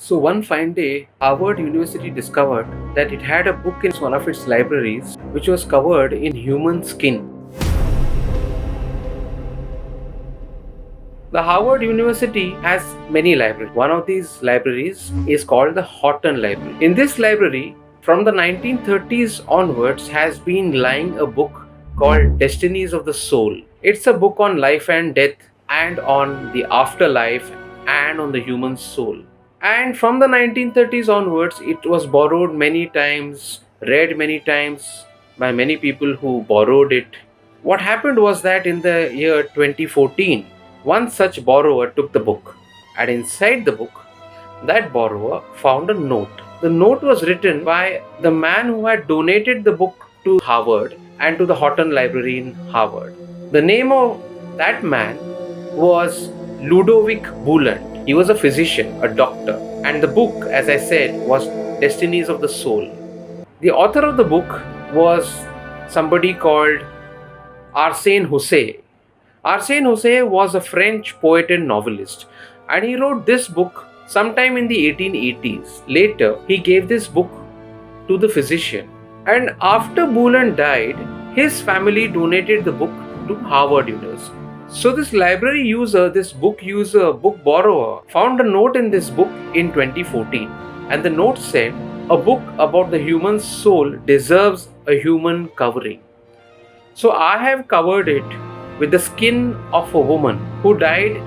So one fine day, Harvard University discovered that it had a book in one of its libraries which was covered in human skin. The Harvard University has many libraries. One of these libraries is called the Horton Library. In this library, from the 1930s onwards, has been lying a book called Destinies of the Soul. It's a book on life and death and on the afterlife and on the human soul. And from the 1930s onwards, it was borrowed many times, read many times by many people who borrowed it. What happened was that in the year 2014, one such borrower took the book, and inside the book, that borrower found a note. The note was written by the man who had donated the book to Harvard and to the Horton Library in Harvard. The name of that man was Ludovic Bouland. He was a physician, a doctor, and the book, as I said, was Destinies of the Soul. The author of the book was somebody called Arsène Houssaye. Arsène Houssaye was a French poet and novelist, and he wrote this book sometime in the 1880s. Later, he gave this book to the physician, and after Bouland died, his family donated the book to Harvard University. So this library user, book borrower, found a note in this book in 2014, and the note said, "A book about the human soul deserves a human covering." So I have covered it with the skin of a woman who died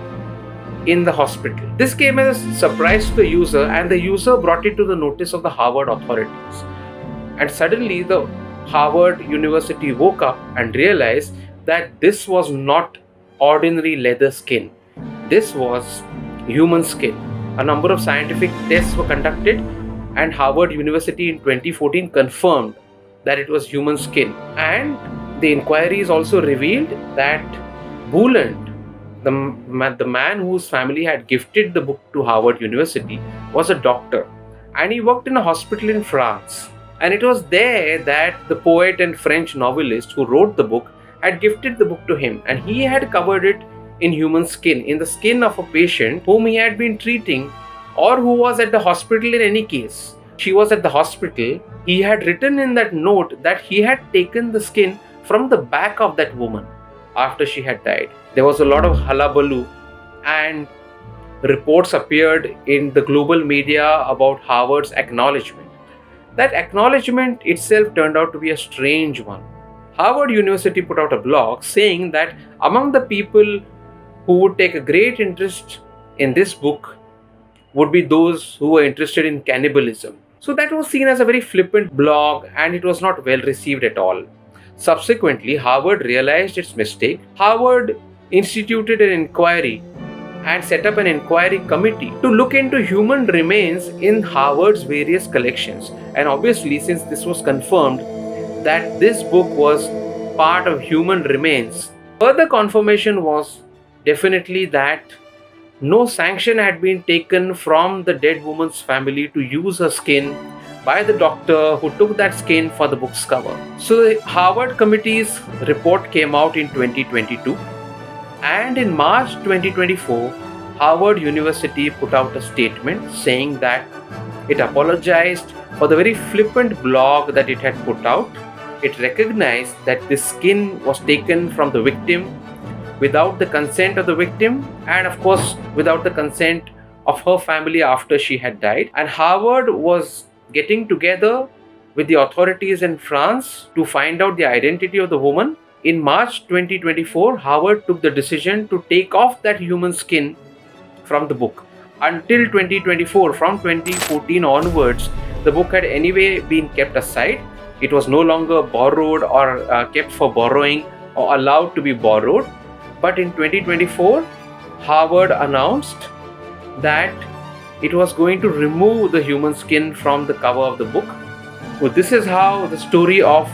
in the hospital. This came as a surprise to the user, and the user brought it to the notice of the Harvard authorities. And suddenly the Harvard University woke up and realized that this was not ordinary leather skin. This was human skin. A number of scientific tests were conducted, and Harvard University in 2014 confirmed that it was human skin. And the inquiries also revealed that Bouland, the man whose family had gifted the book to Harvard University, was a doctor, and he worked in a hospital in France. And it was there that the poet and French novelist who wrote the book had gifted the book to him, and he had covered it in human skin, in the skin of a patient whom he had been treating or who was at the hospital in any case. She was at the hospital. He had written in that note that he had taken the skin from the back of that woman after she had died. There was a lot of hullabaloo, and reports appeared in the global media about Harvard's acknowledgement. That acknowledgement itself turned out to be a strange one. Harvard University put out a blog saying that among the people who would take a great interest in this book would be those who were interested in cannibalism. So that was seen as a very flippant blog, and it was not well received at all. Subsequently, Harvard realized its mistake. Harvard instituted an inquiry and set up an inquiry committee to look into human remains in Harvard's various collections. And obviously, since this was confirmed that this book was part of human remains, further confirmation was definitely that no sanction had been taken from the dead woman's family to use her skin by the doctor who took that skin for the book's cover. So the Harvard committee's report came out in 2022, and in March 2024, Harvard University put out a statement saying that it apologized for the very flippant blog that it had put out. It recognized that this skin was taken from the victim without the consent of the victim, and of course without the consent of her family after she had died. And Harvard was getting together with the authorities in France to find out the identity of the woman. In March 2024, Harvard took the decision to take off that human skin from the book. Until 2024, from 2014 onwards, the book had anyway been kept aside. It was no longer borrowed or kept for borrowing or allowed to be borrowed. But in 2024, Harvard announced that it was going to remove the human skin from the cover of the book. So this is how the story of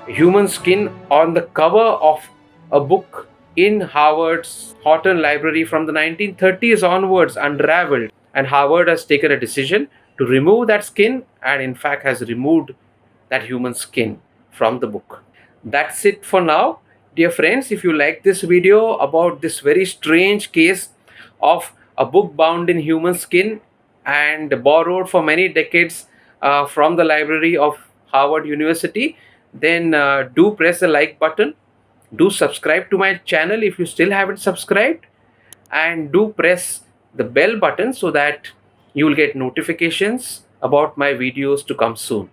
human skin on the cover of a book in Harvard's Horton Library from the 1930s onwards unraveled. And Harvard has taken a decision to remove that skin, and in fact has removed that human skin from the book. That's it for now. Dear friends, if you like this video about this very strange case of a book bound in human skin and borrowed for many decades from the library of Harvard University, then do press the like button. Do subscribe to my channel if you still haven't subscribed, and do press the bell button so that you will get notifications about my videos to come soon.